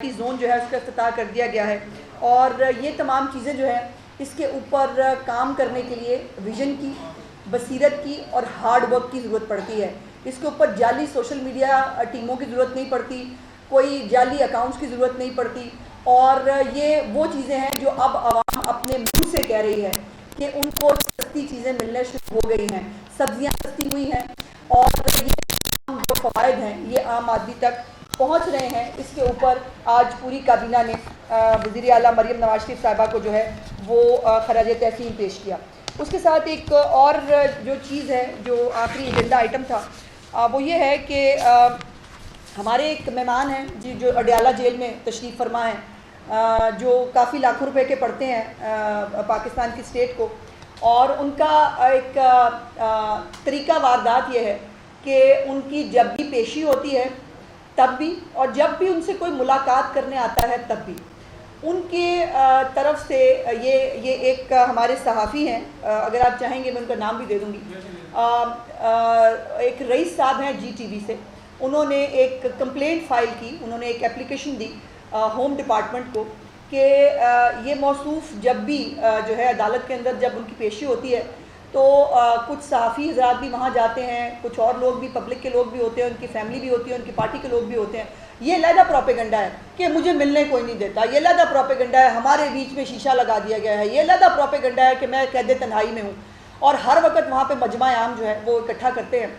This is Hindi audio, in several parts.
जोन जो है उसका इफ्तिताह कर दिया गया है और ये तमाम चीज़ें जो हैं इसके ऊपर काम करने के लिए विजन की, बसीरत की और हार्ड वर्क की ज़रूरत पड़ती है। इसके ऊपर जाली सोशल मीडिया टीमों की ज़रूरत नहीं पड़ती, कोई जाली अकाउंट्स की ज़रूरत नहीं पड़ती और ये वो चीज़ें हैं जो अब आवाम अपने मुंह से कह रही है कि उनको सस्ती चीज़ें मिलने शुरू हो गई हैं, सब्जियाँ सस्ती हुई हैं और ये जो फ़वाइद हैं ये आम आदमी तक पहुंच रहे हैं। इसके ऊपर आज पूरी काबीना ने वज़ीर आला मरियम नवाज शरीफ साहिबा को जो है वो खराज तहसीन पेश किया। उसके साथ एक और जो चीज़ है जो आखिरी एजेंडा आइटम था वो ये है कि हमारे एक मेहमान हैं जी जो अडयाला जेल में तशरीफ़ फरमा हैं, जो काफ़ी लाखों रुपए के पड़ते हैं पाकिस्तान की स्टेट को, और उनका एक तरीका वारदात ये है कि उनकी जब भी पेशी होती है तब भी और जब भी उनसे कोई मुलाकात करने आता है तब भी उनके तरफ से ये एक हमारे सहाफ़ी हैं, अगर आप चाहेंगे मैं उनका नाम भी दे दूँगी, एक रईस साहब हैं GTV से, उन्होंने एक कंप्लेंट फ़ाइल की, उन्होंने एक एप्लीकेशन दी होम डिपार्टमेंट को कि ये मौसूफ़ जब भी जो है अदालत के अंदर जब उनकी पेशी होती है तो कुछ सहाफ़ी हज़रात भी वहाँ जाते हैं, कुछ और लोग भी, पब्लिक के लोग भी होते हैं, उनकी फैमिली भी होती है, उनकी पार्टी के लोग भी होते हैं। ये लहदा प्रोपेगेंडा है कि मुझे मिलने कोई नहीं देता, ये लहदा प्रोपेगेंडा है हमारे बीच में शीशा लगा दिया गया है, ये लहदा प्रोपेगेंडा है कि मैं कैद तन्हाई में हूँ, और हर वक्त वहाँ पर मजमा आम जो है वो इकट्ठा करते हैं।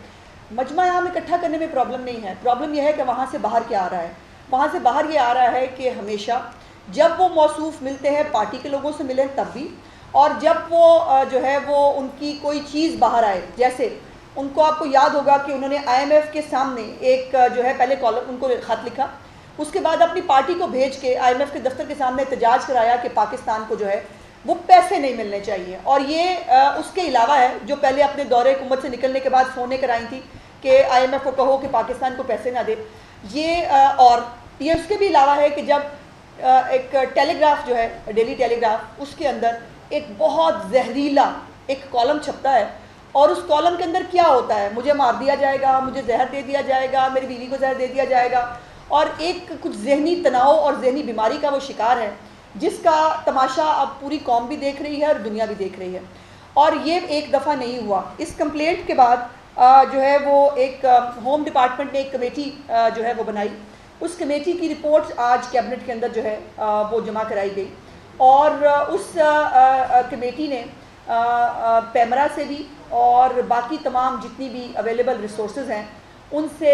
मजमा आम इकट्ठा करने में प्रॉब्लम नहीं है, प्रॉब्लम यह है कि वहाँ से बाहर क्या आ रहा है। वहाँ से बाहर ये आ रहा है कि हमेशा जब वो मौसूफ़ मिलते हैं पार्टी के लोगों से मिले तब भी, और जब वो जो है वो उनकी कोई चीज़ बाहर आए, जैसे उनको आपको याद होगा कि उन्होंने IMF के सामने एक जो है पहले कॉलम उनको ख़त लिखा, उसके बाद अपनी पार्टी को भेज के IMF के दफ्तर के सामने एहतजाज कराया कि पाकिस्तान को जो है वो पैसे नहीं मिलने चाहिए। और ये उसके अलावा है जो पहले अपने दौरे हुकूमत से निकलने के बाद फ़ोनें कराई थी कि IMF को कहो कि पाकिस्तान को पैसे ना दे, ये और ये उसके भी अलावा है कि जब एक टेलीग्राफ जो है डेली टेलीग्राफ, उसके अंदर एक बहुत जहरीला एक कॉलम छपता है और उस कॉलम के अंदर क्या होता है, मुझे मार दिया जाएगा, मुझे जहर दे दिया जाएगा, मेरी बीवी को जहर दे दिया जाएगा, और एक कुछ जहनी तनाव और जहनी बीमारी का वो शिकार है जिसका तमाशा अब पूरी कौम भी देख रही है और दुनिया भी देख रही है। और ये एक दफ़ा नहीं हुआ, इस कंप्लेंट के बाद जो है वो एक होम डिपार्टमेंट ने एक कमेटी जो है वो बनाई, उस कमेटी की रिपोर्ट आज कैबिनेट के अंदर जो है वो जमा कराई गई और उस कमेटी ने पैमरा से भी और बाकी तमाम जितनी भी अवेलेबल रिसोर्सेज हैं उनसे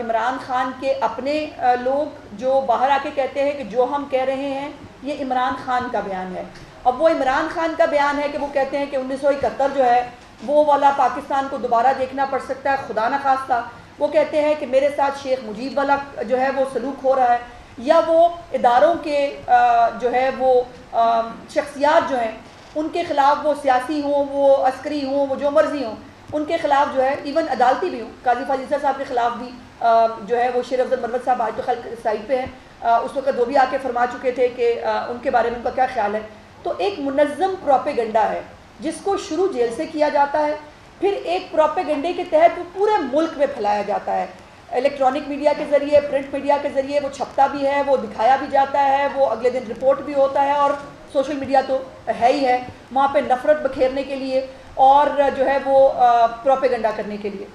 इमरान खान के अपने लोग जो बाहर आके कहते हैं कि जो हम कह रहे हैं ये इमरान खान का बयान है। अब वो इमरान खान का बयान है कि वो कहते हैं कि 1971 जो है वो वाला पाकिस्तान को दोबारा देखना पड़ सकता है, खुदा न खास्ता। वो कहते हैं कि मेरे साथ शेख मुजीब वाला जो है वो सलूक हो रहा है, या वो इदारों के जो है वो शख्सियात जो हैं उनके ख़िलाफ़, वो सियासी हों, वो अस्करी हों, वो जो मर्ज़ी हों, उनके ख़िलाफ़ जो है इवन अदालती भी हों, काजी फाजिल साहब के ख़िलाफ़ भी जो है वो शेर अफजल मरवत साहब आज तो खल साइड पे हैं, उस वक्त वो भी आके फरमा चुके थे कि उनके बारे में उनका क्या ख्याल है। तो एक मुनज़्ज़म प्रोपेगेंडा है जिसको शुरू जेल से किया जाता है, फिर एक प्रोपेगेंडे के तहत वो पूरे मुल्क में फैलाया जाता है, इलेक्ट्रॉनिक मीडिया के ज़रिए, प्रिंट मीडिया के ज़रिए वो छपता भी है, वो दिखाया भी जाता है, वो अगले दिन रिपोर्ट भी होता है, और सोशल मीडिया तो है ही है वहाँ पे नफ़रत बखेरने के लिए और जो है वो प्रोपेगेंडा करने के लिए।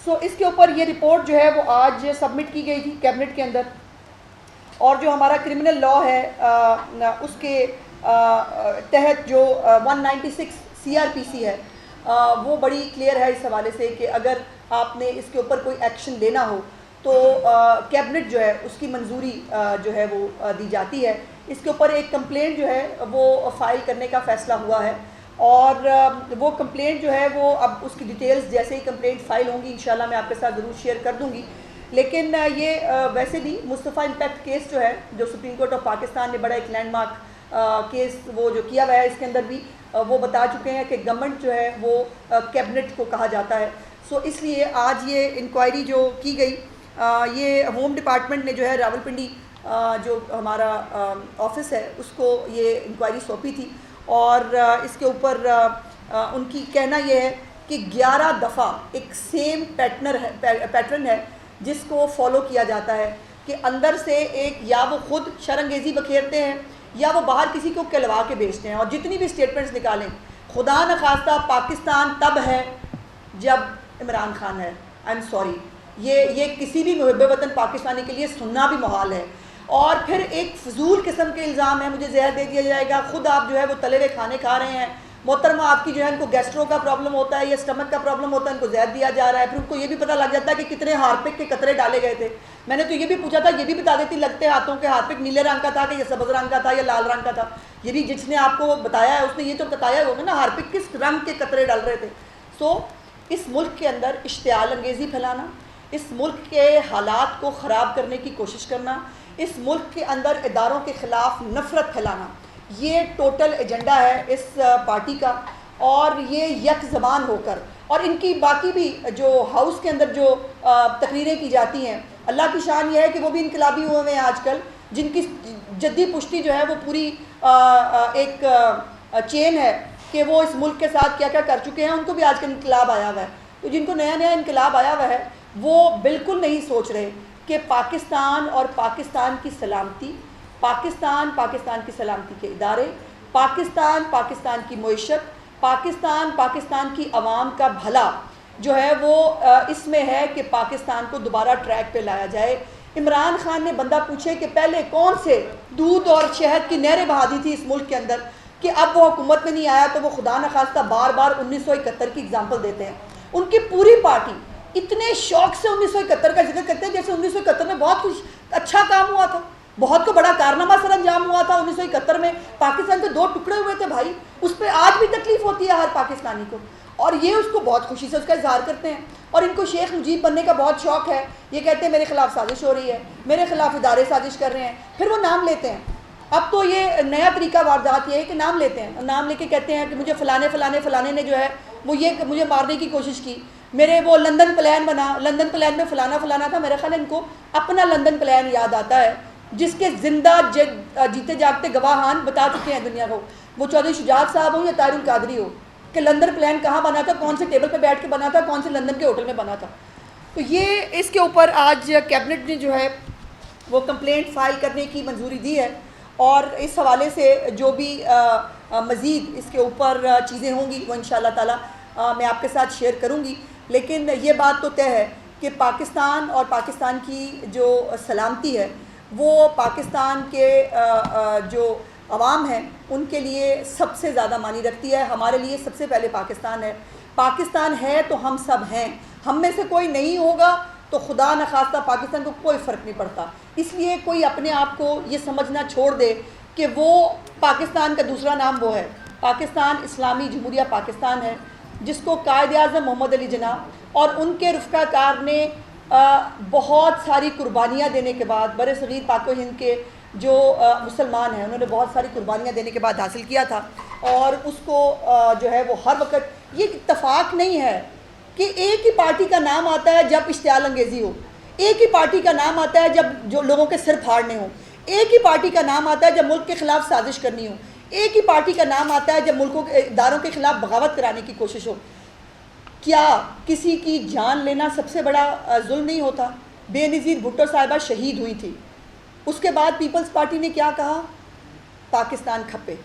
सो इसके ऊपर ये रिपोर्ट जो है वो आज सबमिट की गई थी कैबिनेट के अंदर, और जो हमारा क्रिमिनल लॉ है उसके तहत जो 196 CRPC है वो बड़ी क्लियर है इस हवाले से कि अगर आपने इसके ऊपर कोई एक्शन लेना हो तो कैबिनेट जो है उसकी मंजूरी जो है वो दी जाती है। इसके ऊपर एक कंप्लेंट जो है वो फ़ाइल करने का फ़ैसला हुआ है और वो कंप्लेंट जो है वो अब उसकी डिटेल्स जैसे ही कंप्लेंट फ़ाइल होंगी इंशाल्लाह मैं आपके साथ ज़रूर शेयर कर दूँगी। लेकिन ये वैसे भी मुस्तफ़ा इम्पैक्ट केस जो है जो सुप्रीम कोर्ट ऑफ पाकिस्तान ने बड़ा एक लैंडमार्क केस वो जो किया हुआ है, इसके अंदर भी वो बता चुके हैं कि गवर्नमेंट जो है वो कैबिनेट को कहा जाता है। सो इसलिए आज ये इंक्वायरी जो की गई, ये होम डिपार्टमेंट ने जो है रावलपिंडी जो हमारा ऑफिस है उसको ये इंक्वायरी सौंपी थी और इसके ऊपर उनकी कहना ये है कि 11 दफ़ा एक सेम पैटर्न है जिसको फॉलो किया जाता है। कि अंदर से एक या वो खुद शरंगेज़ी बखेरते हैं या वो बाहर किसी को कहलवा के बेचते हैं। और जितनी भी स्टेटमेंट्स निकालें, खुदा न खास्ता पाकिस्तान तब है जब इमरान खान है। आई एम सॉरी, ये किसी भी मुहब्बे वतन पाकिस्तानी के लिए सुनना भी मुहाल है। और फिर एक फजूल किस्म के इल्ज़ाम है, मुझे जहर दे दिया जाएगा, खुद आप जो है वो तले हुए खाने खा रहे हैं, मोहतरमा आपकी जो है इनको गैस्ट्रो का प्रॉब्लम होता है या स्टमक का प्रॉब्लम होता है, इनको जहर दिया जा रहा है। फिर उनको ये भी पता लग जाता है कि कितने हार्पिक के कतरे डाले गए थे। मैंने तो ये भी पूछा था, ये भी बता देती लगते हाथों के हार्पिक नीले रंग का था कि या सब्ज़ रंग का था या लाल रंग का था। ये भी जिसने आपको बताया है उसने ये तो बताया होगा ना हार्पिक किस रंग के कतरे डाल रहे थे। सो इस मुल्क के अंदर इश्तियाल अंगेज़ी फैलाना, इस मुल्क के हालात को ख़राब करने की कोशिश करना, इस मुल्क के अंदर इदारों के ख़िलाफ़ नफ़रत फैलाना, ये टोटल एजेंडा है इस पार्टी का। और ये यक ज़बान होकर, और इनकी बाकी भी जो हाउस के अंदर जो तकरीरें की जाती हैं, अल्लाह की शान ये है कि वो भी इनकलाबी हुए हैं आजकल, जिनकी जद्दी पुश्ती जो है वो पूरी एक चेन है कि वो इस मुल्क के साथ क्या क्या कर चुके हैं, उनको भी आजकल इनकलाब आया हुआ है। तो जिनको नया नया इनकलाब आया हुआ है वो बिल्कुल नहीं सोच रहे कि पाकिस्तान और पाकिस्तान की सलामती, पाकिस्तान की सलामती के इदारे, पाकिस्तान की मईशत, पाकिस्तान की आवाम का भला जो है वो इसमें है कि पाकिस्तान को दोबारा ट्रैक पे लाया जाए। इमरान खान ने बंदा पूछे कि पहले कौन से दूध और शहद की नहरें बहा दी थी इस मुल्क के अंदर कि अब वो हुकूमत में नहीं आया, तो वो खुदा न खास्ता बार बार 1971 की एग्जाम्पल देते हैं। उनकी पूरी पार्टी इतने शौक से 1971 का जिक्र करते हैं जैसे 1971 में बहुत कुछ अच्छा काम हुआ था, बहुत को बड़ा कारनामा सर अंजाम हुआ था। 1971 में पाकिस्तान के 2 टुकड़े हुए थे भाई, उस पर आज भी तकलीफ होती है हर पाकिस्तानी को, और ये उसको बहुत खुशी से उसका इजहार करते हैं। और इनको शेख मुजीब बनने का बहुत शौक है, ये कहते हैं मेरे खिलाफ साजिश हो रही है, मेरे खिलाफ इदारे साजिश कर रहे हैं, फिर वो नाम लेते हैं। अब तो ये नया तरीका वारदात ये है कि नाम लेते हैं, नाम लेके कहते हैं कि मुझे फ़लाने ने जो है वो ये मुझे मारने की कोशिश की, मेरे वो लंदन प्लान बना, लंदन प्लान में फ़लाना था। मेरा ख्याल इनको अपना लंदन प्लान याद आता है जिसके ज़िंदा जीते जागते गवाहान बता चुके हैं दुनिया को, वो चौधरी शुजात साहब हो या तारुल कादरी हो, कि लंदन प्लान कहाँ बना था, कौन से टेबल पे बैठ के बना था, कौन से लंदन के होटल में बना था। तो ये इसके ऊपर आज कैबिनेट ने जो है वो कंप्लेंट फ़ाइल करने की मंजूरी दी है, और इस हवाले से जो भी मज़ीद इसके ऊपर चीज़ें होंगी वो इंशाअल्लाह ताला मैं आपके साथ शेयर करूँगी। लेकिन ये बात तो तय है कि पाकिस्तान और पाकिस्तान की जो सलामती है वो पाकिस्तान के जो अवाम हैं उनके लिए सबसे ज़्यादा मानी रखती है। हमारे लिए सबसे पहले पाकिस्तान है, पाकिस्तान है तो हम सब हैं, हम में से कोई नहीं होगा तो खुदा न खास्ता पाकिस्तान को कोई फ़र्क नहीं पड़ता। इसलिए कोई अपने आप को ये समझना छोड़ दे कि वो पाकिस्तान का दूसरा नाम वो है। पाकिस्तान इस्लामी जमहूरिया पाकिस्तान है, जिसको कायद आज़म मोहम्मद अली जिन्ना और उनके रफ़्क़ाकार ने बहुत सारी कुर्बानियाँ देने के बाद, बरे सग़ीर पाक हिंद के जो मुसलमान हैं उन्होंने बहुत सारी कुर्बानियाँ देने के बाद हासिल किया था। और उसको जो है वो हर वक्त ये इत्तफ़ाक़ नहीं है कि एक ही पार्टी का नाम आता है जब इश्तियाल अंगेज़ी हो, एक ही पार्टी का नाम आता है जब जो लोगों के सिर फाड़ने हो, एक ही पार्टी का नाम आता है जब मुल्क के ख़िलाफ़ साजिश करनी हो, एक ही पार्टी का नाम आता है जब मुल्कों के इदारों के ख़िलाफ़ बगावत कराने की कोशिश हो। क्या किसी की जान लेना सबसे बड़ा जुल्म नहीं होता? बेनज़ीर भुट्टो साहिबा शहीद हुई थी, उसके बाद पीपल्स पार्टी ने क्या कहा? पाकिस्तान खपे।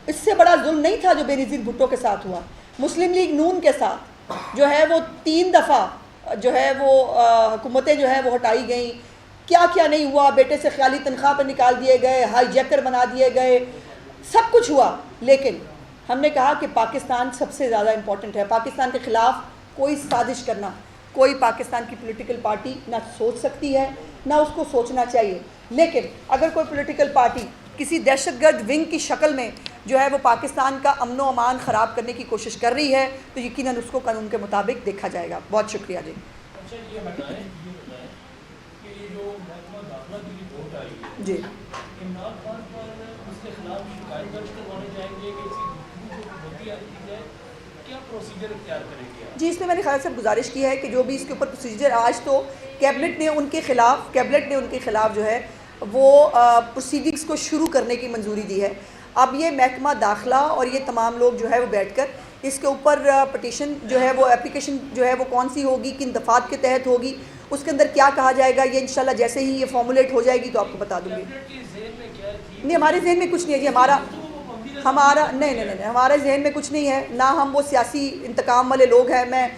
इससे बड़ा जुल्म नहीं था जो बेनज़ीर भुट्टो के साथ हुआ। मुस्लिम लीग नून के साथ जो है वो 3 दफ़ा जो है वो हुकूमतें जो है वो हटाई गई, क्या क्या नहीं हुआ, बेटे से ख्याली तनख्वाह पर निकाल दिए गए, हाईजैकर बना दिए गए, सब कुछ हुआ। लेकिन हमने कहा कि पाकिस्तान सबसे ज़्यादा इम्पॉर्टेंट है। पाकिस्तान के ख़िलाफ़ कोई साजिश करना कोई पाकिस्तान की पॉलिटिकल पार्टी ना सोच सकती है, ना उसको सोचना चाहिए। लेकिन अगर कोई पॉलिटिकल पार्टी किसी दहशतगर्द विंग की शक्ल में जो है वो पाकिस्तान का अमन व अमान ख़राब करने की कोशिश कर रही है तो यकीनन उसको कानून के मुताबिक देखा जाएगा। बहुत शुक्रिया जी। अच्छा ये बताएं कि ये जो महकमा दाखिला की रिपोर्ट आई है जी, इमरान खान पर उसके खिलाफ शिकायत दर्ज करवाने जाएंगे कि इसकी होती है, क्या प्रोसीजर इख्तियार करेंगे आप? जी, इसमें मैंने ख्याल से गुजारिश की है कि जो भी इसके ऊपर प्रोसीजर, आज तो कैबिनेट ने उनके ख़िलाफ़ जो है वो प्रोसीडिंग्स को शुरू करने की मंजूरी दी है। अब ये महकमा दाखिला और ये तमाम लोग जो है वो बैठकर इसके ऊपर पटिशन जो है वो एप्लीकेशन जो है वो कौन सी होगी, किन दफ़ात के तहत होगी, उसके अंदर क्या कहा जाएगा, ये इंशाल्लाह जैसे ही ये फॉर्मुलेट हो जाएगी तो आपको बता दूँगी। नहीं, हमारे जहन में कुछ नहीं है जी, हमारा नहीं, हमारे जहन में कुछ नहीं है, ना हम वो सियासी इंतकाम वाले लोग हैं, मैं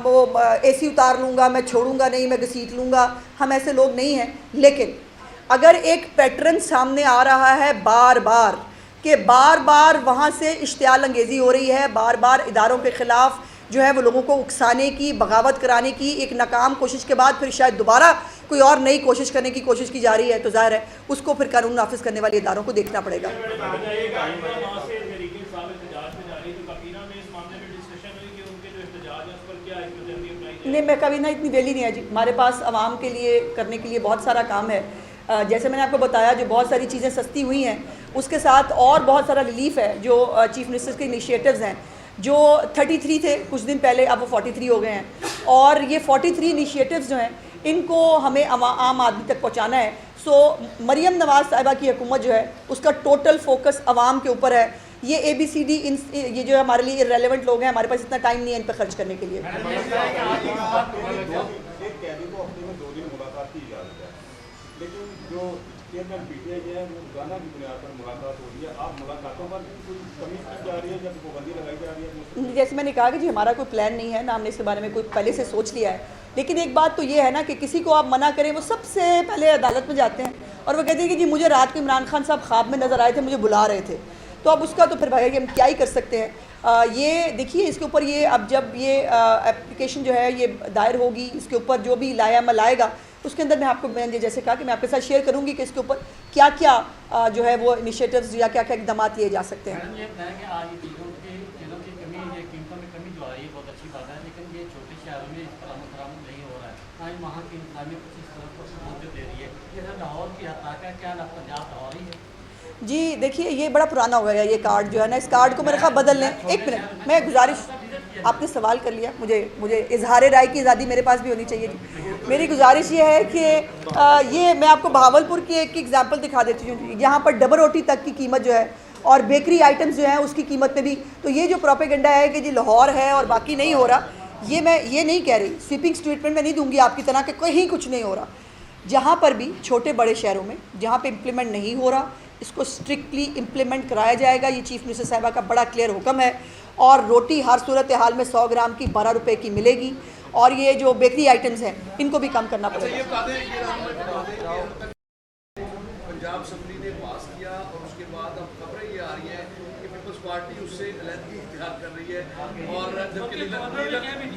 वो AC उतार लूँगा, मैं छोड़ूंगा नहीं, मैं घसीट लूँगा, हम ऐसे लोग नहीं हैं। लेकिन अगर एक पैटर्न सामने आ रहा है बार बार कि बार बार वहाँ से इश्तियाल अंगेज़ी हो रही है, बार बार इदारों के ख़िलाफ़ जो है वो लोगों को उकसाने की, बगावत कराने की एक नाकाम कोशिश के बाद फिर शायद दोबारा कोई और नई कोशिश करने की कोशिश की जा रही है, तो ज़ाहिर है उसको फिर कानून नाफिज करने वाले इदारों को देखना पड़ेगा। नहीं, मैं कभी ना इतनी वेली नहीं है जी, हमारे पास आवाम के लिए करने के लिए बहुत सारा काम है। जैसे मैंने आपको बताया, जो बहुत सारी चीज़ें सस्ती हुई हैं, उसके साथ और बहुत सारा रिलीफ है जो चीफ मिनिस्टर्स के इनिशिएटिव्स हैं, जो 33 थे कुछ दिन पहले, अब वो 43 हो गए हैं। और ये 43 इनिशिएटिव्स जो हैं इनको हमें आम आदमी तक पहुँचाना है। सो मरियम नवाज़ साहिबा की हुकूमत जो है उसका टोटल फोकस आवाम के ऊपर है। ये ABCD ये जो हमारे लिए इररेलेवेंट लोग हैं, हमारे पास इतना टाइम नहीं है इन पर खर्च करने के लिए। जैसे मैंने कहा कि जी हमारा कोई प्लान नहीं है, ना हमने इसके बारे में कोई पहले से सोच लिया है। लेकिन एक बात तो ये है ना कि किसी को आप मना करें, वो सबसे पहले अदालत में जाते हैं और वो कहते हैं कि जी मुझे रात को इमरान खान साहब ख्वाब में नज़र आए थे, मुझे बुला रहे थे। तो अब उसका तो फिर भाई हम क्या ही कर सकते हैं। ये देखिए, इसके ऊपर ये अब जब ये एप्लीकेशन जो है ये दायर होगी, इसके ऊपर जो भी लायामल आएगा उसके अंदर मैंने जैसे कहा कि मैं आपके साथ शेयर करूंगी कि इसके ऊपर क्या क्या जो है वो इनिशिएटिव्स या क्या क्या इकदाम लिए जा सकते हैं। जी देखिए, ये बड़ा पुराना हो गया ये कार्ड जो है ना, इस कार्ड को मेरे ख्याल बदल लें। एक मिनट, मैं गुजारिश, आपने सवाल कर लिया, मुझे इजहार राय की आज़ादी मेरे पास भी होनी चाहिए जी। मेरी गुजारिश ये है कि ये मैं आपको बहावलपुर की एक एग्जांपल दिखा देती हूँ, यहाँ पर डबल रोटी तक की कीमत जो है और बेकरी आइटम्स जो हैं उसकी कीमत में भी, तो ये जो प्रोपेगेंडा है कि जी लाहौर है और बाकी नहीं हो रहा, ये मैं ये नहीं कह रही, स्वीपिंग स्टेटमेंट में नहीं दूंगी आपकी तरह कि कहीं कुछ नहीं हो रहा। जहाँ पर भी छोटे बड़े शहरों में जहाँ पे इम्प्लीमेंट नहीं हो रहा, इसको स्ट्रिक्टली इम्प्लीमेंट कराया जाएगा। ये चीफ मिनिस्टर साहिबा का बड़ा क्लियर हुक्म है। और रोटी हर सूरत हाल में 100 ग्राम की 12 रुपये की मिलेगी। और ये जो बेकरी आइटम्स हैं इनको भी कम करना पड़ेगा। पंजाब असेंबली ने पास किया और उसके बाद अब खबरें ये आ रही हैं कि पीपल्स पार्टी उससे अलहदगी इख्तियार कर रही है, और जबकि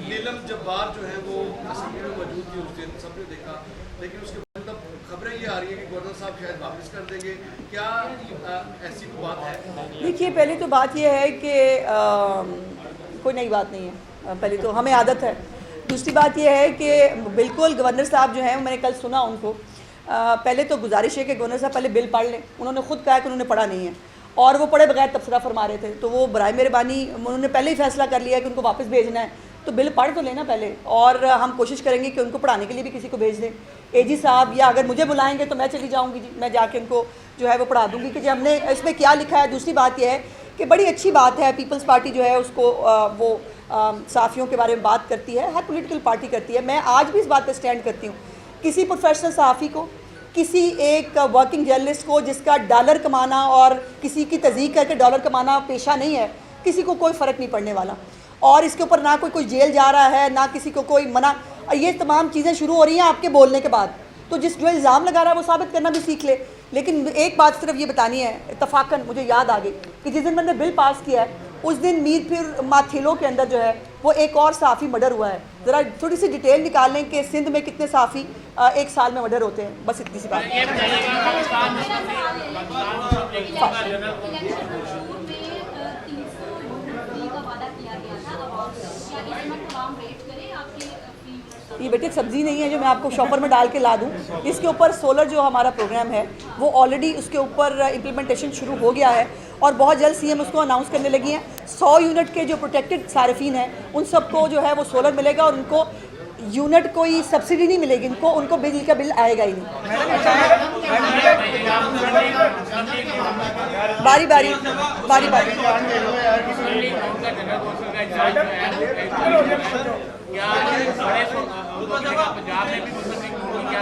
नीलम जब्बार जो है वो असेंबली में मौजूद थी उस दिन, सबने देखा, लेकिन उसके बाद अब खबरें ये आ रही है कि गवर्नर साहब शायद वापस कर देंगे। क्या ऐसी बात है? देखिए, पहले तो बात यह है कि कोई नई बात नहीं है, पहले तो हमें आदत है। दूसरी बात यह है कि बिल्कुल गवर्नर साहब जो हैं, मैंने कल सुना उनको, पहले तो गुजारिश है कि गवर्नर साहब पहले बिल पढ़ लें। उन्होंने खुद कहा कि उन्होंने पढ़ा नहीं है और वो पढ़े बगैर तबसरा फरमा रहे थे, तो वो बराए मेहरबानी उन्होंने पहले ही फैसला कर लिया है कि उनको वापस भेजना है, तो बिल पढ़ तो लेना पहले। और हम कोशिश करेंगे कि उनको पढ़ाने के लिए भी किसी को भेज दें, AG साहब, या अगर मुझे बुलाएंगे तो मैं चली जाऊँगी जी, मैं जाके उनको जो है वो पढ़ा दूँगी कि जी हमने इसमें क्या लिखा है। दूसरी बात यह है कि बड़ी अच्छी बात है, पीपल्स पार्टी जो है उसको वो सहाफ़ियों के बारे में बात करती है, हर पॉलिटिकल पार्टी करती है। मैं आज भी इस बात पर स्टैंड करती हूँ, किसी प्रोफेशनल सहाफ़ी को, किसी एक वर्किंग जर्नलिस्ट को जिसका डॉलर कमाना और किसी की तज़ीक करके डॉलर कमाना पेशा नहीं है, किसी को कोई फ़र्क नहीं पड़ने वाला। और इसके ऊपर ना कोई जेल जा रहा है, ना किसी को कोई मना, ये तमाम चीज़ें शुरू हो रही हैं आपके बोलने के बाद। तो जो इल्ज़ाम लगा रहा है वो साबित करना भी सीख ले। लेकिन एक बात सिर्फ ये बतानी है, इत्तफ़ाक़न मुझे याद आ गई कि जिस दिन मैंने बिल पास किया है उस दिन मीरपुर माथेलो के अंदर जो है वो एक और सहाफ़ी मर्डर हुआ है। ज़रा थोड़ी सी डिटेल निकाल लें कि सिंध में कितने सहाफ़ी एक साल में मर्डर होते हैं, बस इतनी सी बात। ये बेटे सब्ज़ी नहीं है जो मैं आपको शॉपर में डाल के ला दूँ। इसके ऊपर सोलर जो हमारा प्रोग्राम है वो ऑलरेडी उसके ऊपर इम्प्लीमेंटेशन शुरू हो गया है और बहुत जल्द CM उसको अनाउंस करने लगी हैं। 100 यूनिट के जो प्रोटेक्टेड सार्फिन हैं उन सबको जो है वो सोलर मिलेगा और उनको यूनिट कोई सब्सिडी नहीं मिलेगी, उनको बिजली का बिल आएगा ही नहीं। बारी बारी पर्सनली उनका जनरल कौंसिल का इंचार्ज जो है क्या बड़े पंजाब में भी मुस्लिम लीग क्या